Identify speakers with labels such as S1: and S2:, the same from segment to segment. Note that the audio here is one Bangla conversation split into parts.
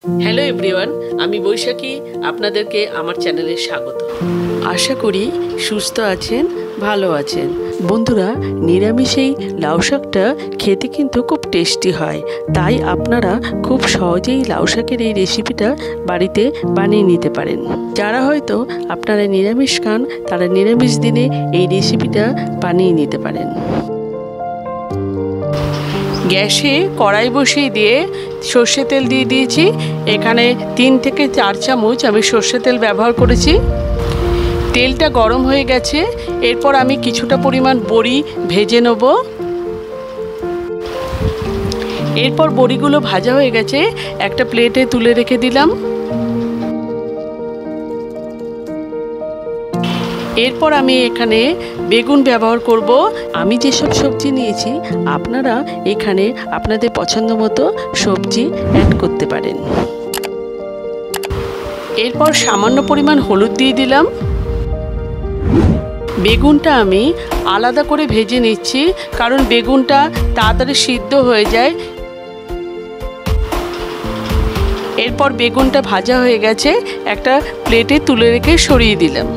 S1: হ্যালো এভরিওয়ান, আমি বৈশাখী। আপনাদেরকে আমার চ্যানেলে স্বাগত। আশা করি সুস্থ আছেন, ভালো আছেন। বন্ধুরা, নিরামিষ এই লাউ শাকটা খেতে কিন্তু খুব টেস্টি হয়, তাই আপনারা খুব সহজেই লাউ শাকের এই রেসিপিটা বাড়িতে বানিয়ে নিতে পারেন। যারা হয়তো আপনারা নিরামিষ খান, তারা নিরামিষ দিনে এই রেসিপিটা বানিয়ে নিতে পারেন। গ্যাসে কড়াই বসিয়ে দিয়ে সর্ষে তেল দিয়ে দিয়েছি। এখানে 3 থেকে 4 চামচ আমি সর্ষে তেল ব্যবহার করেছি। তেলটা গরম হয়ে গেছে। এরপর আমি কিছুটা পরিমাণ বড়ি ভেজে নেব। এরপর বড়িগুলো ভাজা হয়ে গেছে, একটা প্লেটে তুলে রেখে দিলাম। এরপর আমি এখানে বেগুন ব্যবহার করব। আমি যেসব সবজি নিয়েছি আপনারা এখানে আপনাদের পছন্দ মতো সবজি অ্যাড করতে পারেন। এরপর সামান্য পরিমাণ হলুদ দিয়ে দিলাম। বেগুনটা আমি আলাদা করে ভেজে নিচ্ছি, কারণ বেগুনটা তাড়াতাড়ি সিদ্ধ হয়ে যায়। এরপর বেগুনটা ভাজা হয়ে গেছে, একটা প্লেটে তুলে রেখে সরিয়ে দিলাম।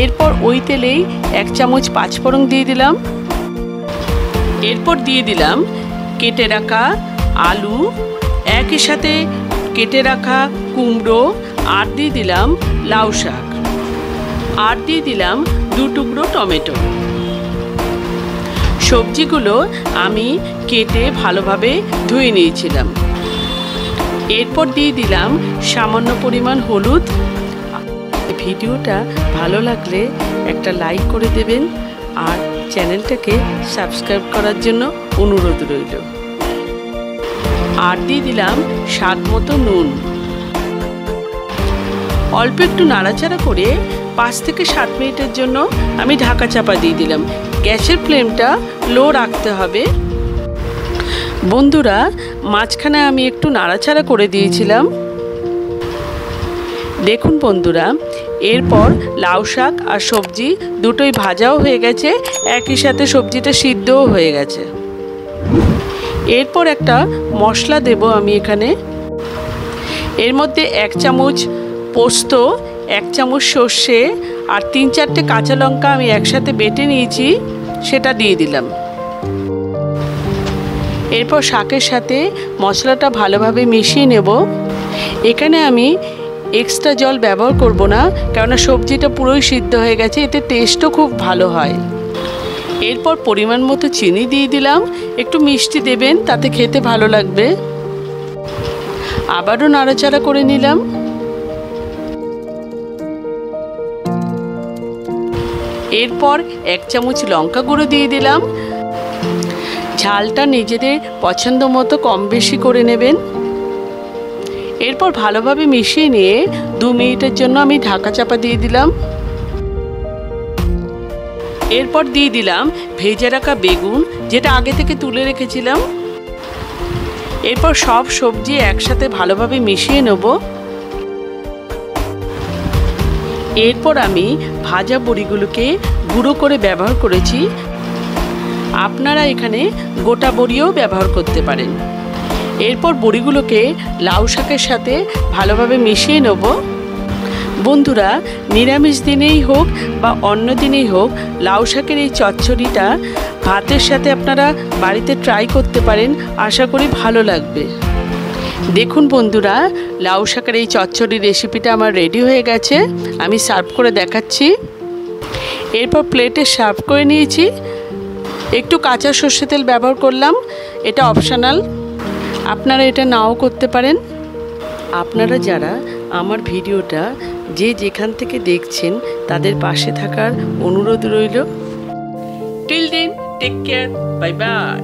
S1: এরপর ওই তেলেই 1 চামচ পাঁচফোড়ন দিয়ে দিলাম। এরপর দিয়ে দিলাম কেটে রাখা আলু, একই সাথে কেটে রাখা কুমড়ো, আর দিয়ে দিলাম লাউ শাক, আর দিয়ে দিলাম 2 টুকরো টমেটো। সবজিগুলো আমি কেটে ভালোভাবে ধুয়ে নিয়েছিলাম। এরপর দিয়ে দিলাম সামান্য পরিমাণ হলুদ। ভিডিওটা ভালো লাগলে একটা লাইক করে দেবেন, আর চ্যানেলটাকে সাবস্ক্রাইব করার জন্য অনুরোধ রইল। আর দিয়ে দিলাম স্বাদ মতো নুন। অল্প একটু নাড়াচাড়া করে 5 থেকে 7 মিনিটের জন্য আমি ঢাকা চাপা দিয়ে দিলাম। গ্যাসের ফ্লেমটা লো রাখতে হবে। বন্ধুরা, মাঝখানে আমি একটু নাড়াচাড়া করে দিয়েছিলাম। দেখুন বন্ধুরা, এরপর লাউ শাক আর সবজি দুটোই ভাজাও হয়ে গেছে, একই সাথে সবজিটা সিদ্ধও হয়ে গেছে। এরপর একটা মশলা দেব আমি এখানে। এর মধ্যে 1 চামচ পোস্ত, 1 চামচ সর্ষে আর 3-4টে কাঁচা লঙ্কা আমি একসাথে বেটে নিয়েছি, সেটা দিয়ে দিলাম। এরপর শাকের সাথে মশলাটা ভালোভাবে মিশিয়ে নেব। এখানে আমি এক্সট্রা জল ব্যবহার করব না, কেননা সবজিটা পুরোই সিদ্ধ হয়ে গেছে, এতে টেস্টও খুব ভালো হয়। এরপর পরিমাণ মতো চিনি দিয়ে দিলাম। একটু মিষ্টি দেবেন, তাতে খেতে ভালো লাগবে। আবারও নাড়াচাড়া করে নিলাম। এরপর 1 চামচ লঙ্কা গুঁড়ো দিয়ে দিলাম। ঝালটা নিজেদের পছন্দ মতো কম বেশি করে নেবেন। এরপর ভালোভাবে মিশিয়ে নিয়ে 2 মিনিটের জন্য আমি ঢাকা চাপা দিয়ে দিলাম। এরপর দিয়ে দিলাম ভেজে রাখা বেগুন, যেটা আগে থেকে তুলে রেখেছিলাম। এরপর সব সবজি একসাথে ভালোভাবে মিশিয়ে নেব। এরপর আমি ভাজা বড়িগুলোকে গুঁড়ো করে ব্যবহার করেছি। আপনারা এখানে গোটা বড়িও ব্যবহার করতে পারেন। এরপর বড়িগুলোকে লাউ শাকের সাথে ভালোভাবে মিশিয়ে নেব। বন্ধুরা, নিরামিষ দিনেই হোক বা অন্য দিনেই হোক, লাউ শাকের এই চচ্চড়িটা ভাতের সাথে আপনারা বাড়িতে ট্রাই করতে পারেন। আশা করি ভালো লাগবে। দেখুন বন্ধুরা, লাউ শাকের এই চচ্চড়ি রেসিপিটা আমার রেডি হয়ে গেছে। আমি সার্ভ করে দেখাচ্ছি। এরপর প্লেটে সার্ভ করে নিয়েছি। একটু কাঁচা সর্ষে তেল ব্যবহার করলাম, এটা অপশনাল, আপনারা এটা নাও করতে পারেন। আপনারা যারা আমার ভিডিওটা যে যেখান থেকে দেখছেন, তাদের পাশে থাকার অনুরোধ রইল। Till then, take care, bye by.